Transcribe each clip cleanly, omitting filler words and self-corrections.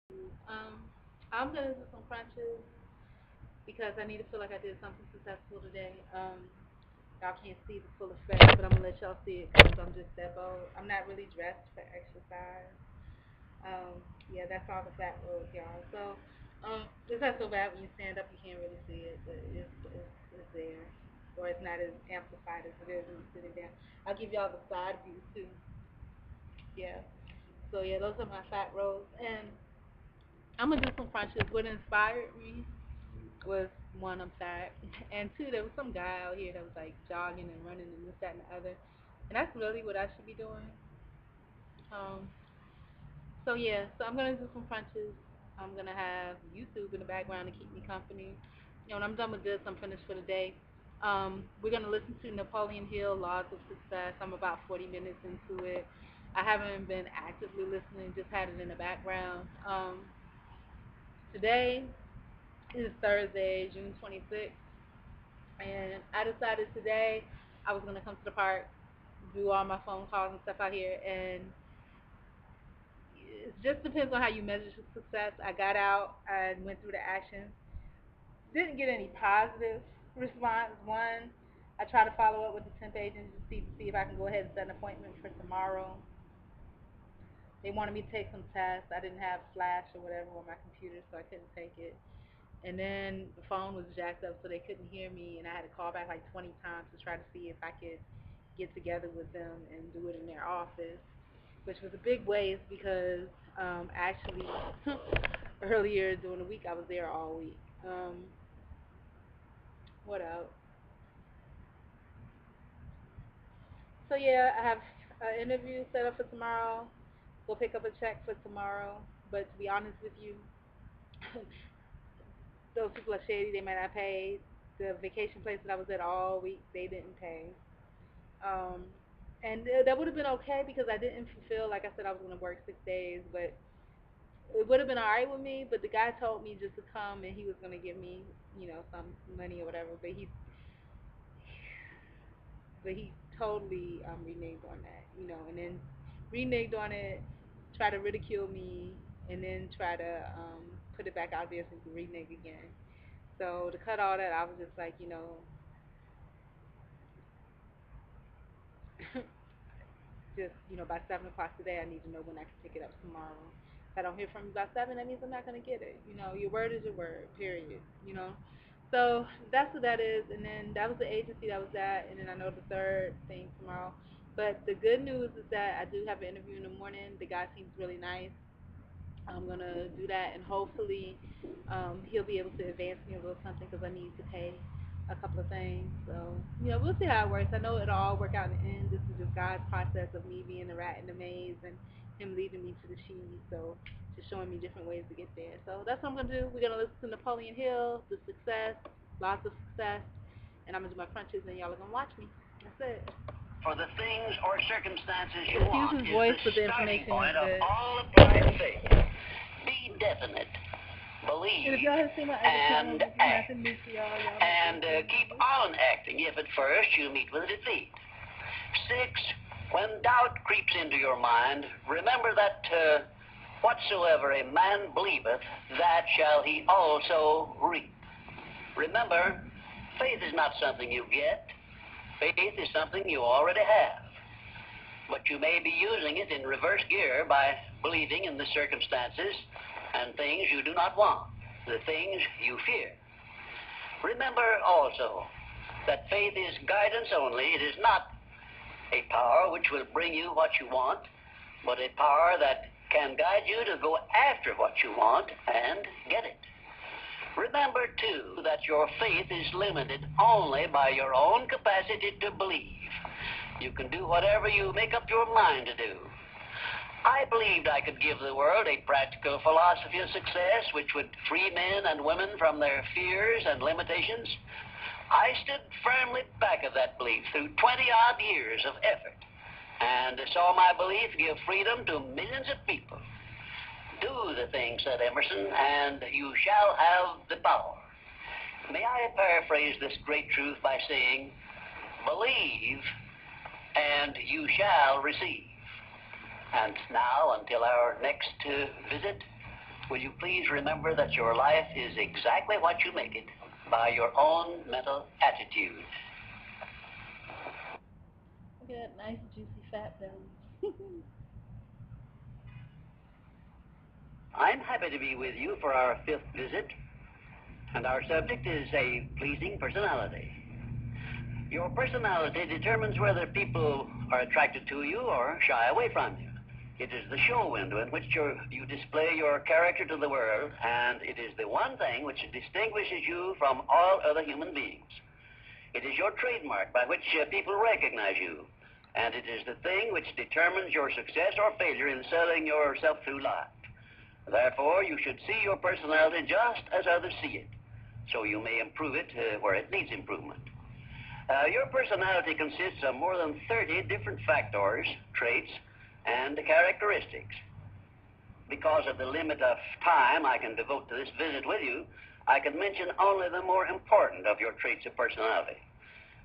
Um, I'm gonna do some crunches because I need to feel like I did something successful today. Y'all can't see the full effect, but I'm gonna let y'all see it because I'm just that bold. I'm not really dressed for exercise. Yeah, that's all the fat rolls, y'all. So, it's not so bad when you stand up, you can't really see it, but it's there, or it's not as amplified as it is when you're sitting down. I'll give y'all the side view too. Yeah. So yeah, those are my fat rolls, and I'm gonna do some crunches. What inspired me was one, I'm fat, and two, there was some guy out here that was like jogging and running and this, that, and the other, and that's really what I should be doing. Um, so yeah, so I'm gonna do some crunches. I'm gonna have YouTube in the background to keep me company. When I'm done with this, I'm finished for the day. We're gonna listen to Napoleon Hill, Laws of Success. I'm about 40 minutes into it. I haven't been actively listening, just had it in the background. Today is Thursday, June 26th, and I decided today I was gonna come to the park, do all my phone calls and stuff out here, and it just depends on how you measure success. I got out, I went through the actions, didn't get any positive response. One, I tried to follow up with the temp agent to see if I can go ahead and set an appointment for tomorrow. They wanted me to take some tests. I didn't have Flash or whatever on my computer, so I couldn't take it. And then the phone was jacked up, so they couldn't hear me, and I had to call back like 20 times to try to see if I could get together with them and do it in their office, which was a big waste because actually earlier during the week I was there all week. What else? So yeah, I have an interview set up for tomorrow. Go pick up a check for tomorrow. But to be honest with you, those people are shady. They might not pay. The vacation place that I was at all week, they didn't pay. Um, and that would have been okay because I didn't fulfill. Like I said, I was going to work 6 days, but it would have been all right with me. But the guy told me just to come, and he was going to give me, some money or whatever. But he totally reneged on that, and then reneged on it, try to ridicule me, and then try to put it back out there so he could renege again. So to cut all that, I was just like, just by 7 o'clock today, I need to know when I can pick it up tomorrow. If I don't hear from you by 7, that means I'm not gonna get it. Your word is your word. Period. So that's what that is. And then that was the agency that was at. And then I know the third thing tomorrow. But the good news is that I do have an interview in the morning. The guy seems really nice. I'm gonna do that, and hopefully, he'll be able to advance me a little something because I need to pay a couple of things. So, we'll see how it works. I know it'll all work out in the end. This is just God's process of me being the rat in the maze and Him leading me to the cheese. So, just showing me different ways to get there. So that's what I'm gonna do. We're gonna listen to Napoleon Hill, the success, lots of success, and I'm gonna do my crunches, and y'all are gonna watch me. That's it. For the things or circumstances you want is voice, the starting point of all applied faith. Be definite, believe, and act. And keep on acting if at first you meet with defeat. 6, when doubt creeps into your mind, remember that whatsoever a man believeth, that shall he also reap. Remember, faith is not something you get. Faith is something you already have. But you may be using it in reverse gear by believing in the circumstances and things you do not want, the things you fear. Remember also that faith is guidance only. It is not a power which will bring you what you want, but a power that can guide you to go after what you want and get it. Remember, too, that your faith is limited only by your own capacity to believe. You can do whatever you make up your mind to do. I believed I could give the world a practical philosophy of success which would free men and women from their fears and limitations. I stood firmly back of that belief through 20-odd years of effort and saw my belief give freedom to millions of people. Do the thing, said Emerson, and you shall have the power. May I paraphrase this great truth by saying, believe and you shall receive. And now, until our next visit, will you please remember that your life is exactly what you make it by your own mental attitude. Look at that nice, juicy, fat belly. I'm happy to be with you for our 5th visit, and our subject is a pleasing personality. Your personality determines whether people are attracted to you or shy away from you. It is the show window in which you display your character to the world, and it is the one thing which distinguishes you from all other human beings. It is your trademark by which people recognize you, and it is the thing which determines your success or failure in selling yourself through life. Therefore, you should see your personality just as others see it, so you may improve it where it needs improvement. Your personality consists of more than 30 different factors, traits, and characteristics. Because of the limit of time I can devote to this visit with you, I can mention only the more important of your traits of personality.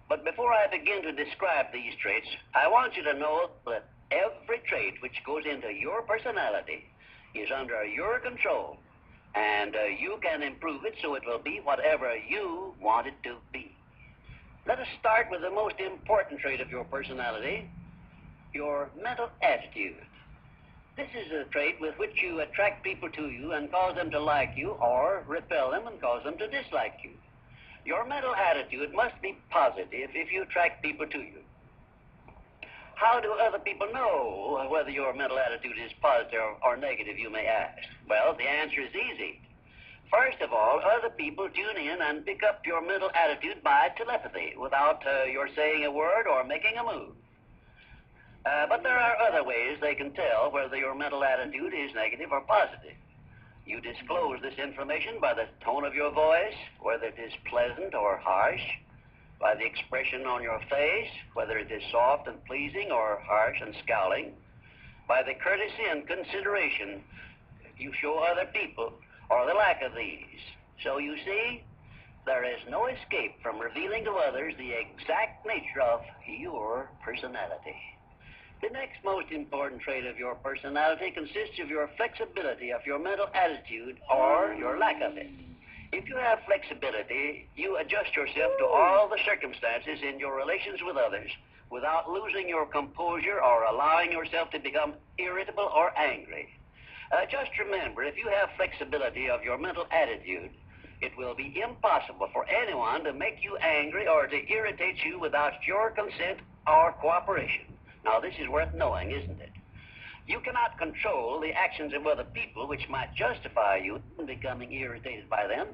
But before I begin to describe these traits, I want you to know that every trait which goes into your personality is under your control, and you can improve it so it will be whatever you want it to be. Let us start with the most important trait of your personality, your mental attitude. This is a trait with which you attract people to you and cause them to like you, or repel them and cause them to dislike you. Your mental attitude must be positive if you attract people to you. How do other people know whether your mental attitude is positive or negative, you may ask? Well, the answer is easy. First of all, other people tune in and pick up your mental attitude by telepathy without your saying a word or making a move. But there are other ways they can tell whether your mental attitude is negative or positive. You disclose this information by the tone of your voice, whether it is pleasant or harsh, by the expression on your face, whether it is soft and pleasing or harsh and scowling, by the courtesy and consideration you show other people, or the lack of these. So you see, there is no escape from revealing to others the exact nature of your personality. The next most important trait of your personality consists of your flexibility of your mental attitude or your lack of it. If you have flexibility, you adjust yourself to all the circumstances in your relations with others without losing your composure or allowing yourself to become irritable or angry. Just remember, if you have flexibility of your mental attitude, it will be impossible for anyone to make you angry or to irritate you without your consent or cooperation. Now, this is worth knowing, isn't it? You cannot control the actions of other people which might justify you in becoming irritated by them,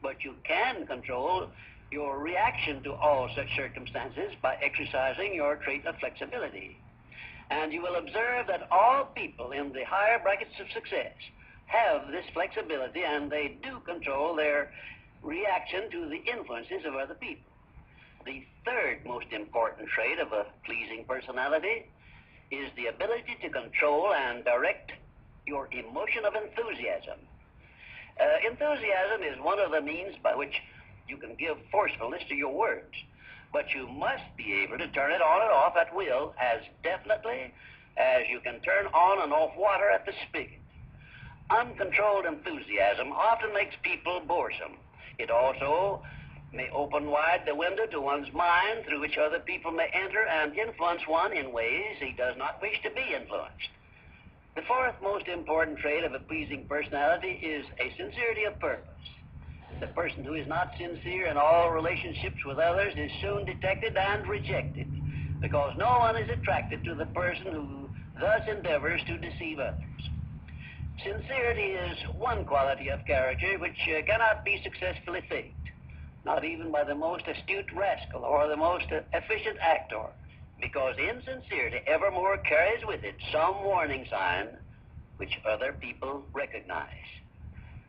but you can control your reaction to all such circumstances by exercising your trait of flexibility. And you will observe that all people in the higher brackets of success have this flexibility, and they do control their reaction to the influences of other people. The third most important trait of a pleasing personality is the ability to control and direct your emotion of enthusiasm. Enthusiasm is one of the means by which you can give forcefulness to your words, but you must be able to turn it on and off at will as definitely as you can turn on and off water at the spigot. Uncontrolled enthusiasm often makes people boresome. It also may open wide the window to one's mind through which other people may enter and influence one in ways he does not wish to be influenced. The fourth most important trait of a pleasing personality is a sincerity of purpose. The person who is not sincere in all relationships with others is soon detected and rejected, because no one is attracted to the person who thus endeavors to deceive others. Sincerity is one quality of character which cannot be successfully faked, not even by the most astute rascal or the most efficient actor, because insincerity evermore carries with it some warning sign which other people recognize.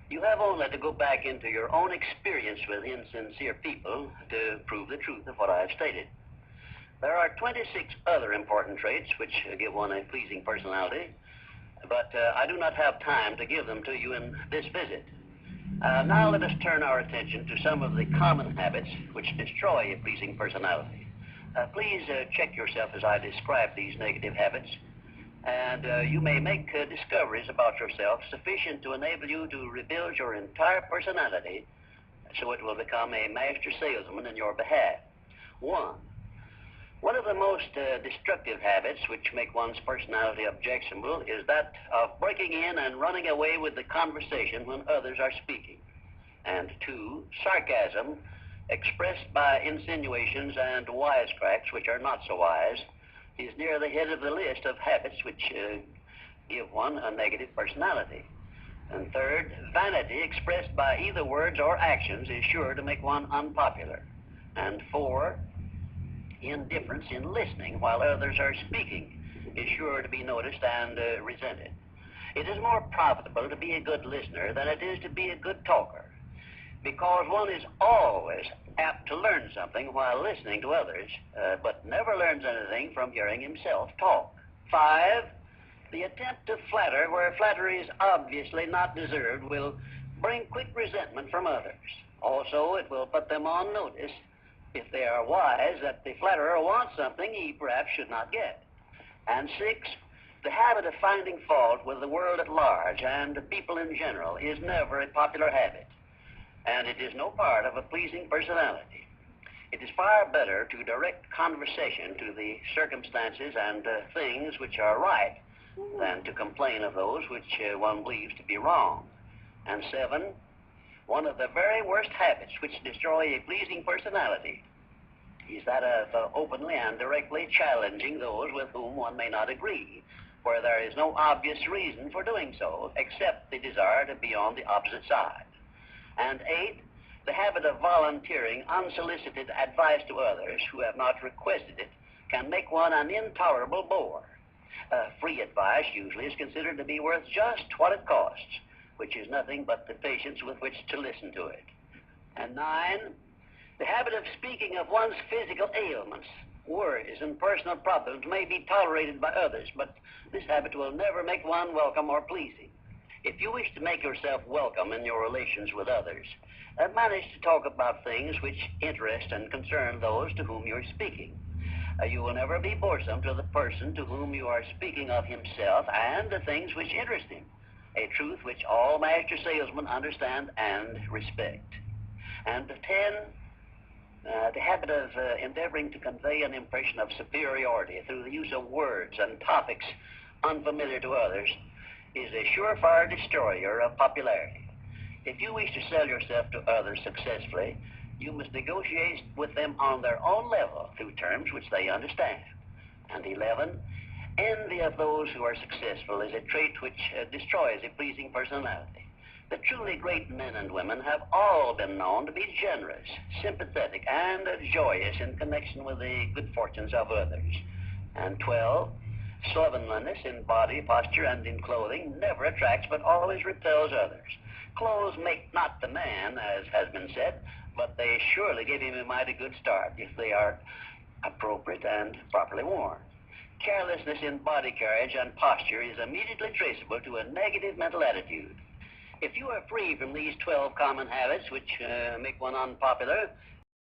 You have only to go back into your own experience with insincere people to prove the truth of what I have stated. There are 26 other important traits which give one a pleasing personality, but I do not have time to give them to you in this visit. Now let us turn our attention to some of the common habits which destroy a pleasing personality. Please check yourself as I describe these negative habits. And you may make discoveries about yourself sufficient to enable you to rebuild your entire personality so it will become a master salesman in your behalf. One of the most destructive habits which make one's personality objectionable is that of breaking in and running away with the conversation when others are speaking. And 2, sarcasm, expressed by insinuations and wisecracks which are not so wise, is near the head of the list of habits which give one a negative personality. And 3rd, vanity expressed by either words or actions is sure to make one unpopular. And 4, indifference in listening while others are speaking is sure to be noticed and resented. It is more profitable to be a good listener than it is to be a good talker, because one is always apt to learn something while listening to others, but never learns anything from hearing himself talk. 5, the attempt to flatter where flattery is obviously not deserved will bring quick resentment from others. Also, it will put them on notice, if they are wise, that the flatterer wants something he perhaps should not get. And 6, the habit of finding fault with the world at large and people in general is never a popular habit, and it is no part of a pleasing personality. It is far better to direct conversation to the circumstances and things which are right than to complain of those which one believes to be wrong. And 7, one of the very worst habits which destroy a pleasing personality is that of openly and directly challenging those with whom one may not agree, where there is no obvious reason for doing so except the desire to be on the opposite side. And 8, the habit of volunteering unsolicited advice to others who have not requested it can make one an intolerable bore. Free advice usually is considered to be worth just what it costs, which is nothing but the patience with which to listen to it. And 9, the habit of speaking of one's physical ailments, worries, and personal problems may be tolerated by others, but this habit will never make one welcome or pleasing. If you wish to make yourself welcome in your relations with others, manage to talk about things which interest and concern those to whom you are speaking. You will never be boresome to the person to whom you are speaking of himself and the things which interest him, a truth which all master salesmen understand and respect. And 10, the habit of endeavoring to convey an impression of superiority through the use of words and topics unfamiliar to others is a surefire destroyer of popularity. If you wish to sell yourself to others successfully, you must negotiate with them on their own level through terms which they understand. And 11, envy of those who are successful is a trait which destroys a pleasing personality. The truly great men and women have all been known to be generous, sympathetic, and joyous in connection with the good fortunes of others. And 12, slovenliness in body, posture, and in clothing never attracts but always repels others. Clothes make not the man, as has been said, but they surely give him a mighty good start if they are appropriate and properly worn. Carelessness in body carriage and posture is immediately traceable to a negative mental attitude. If you are free from these 12 common habits which make one unpopular,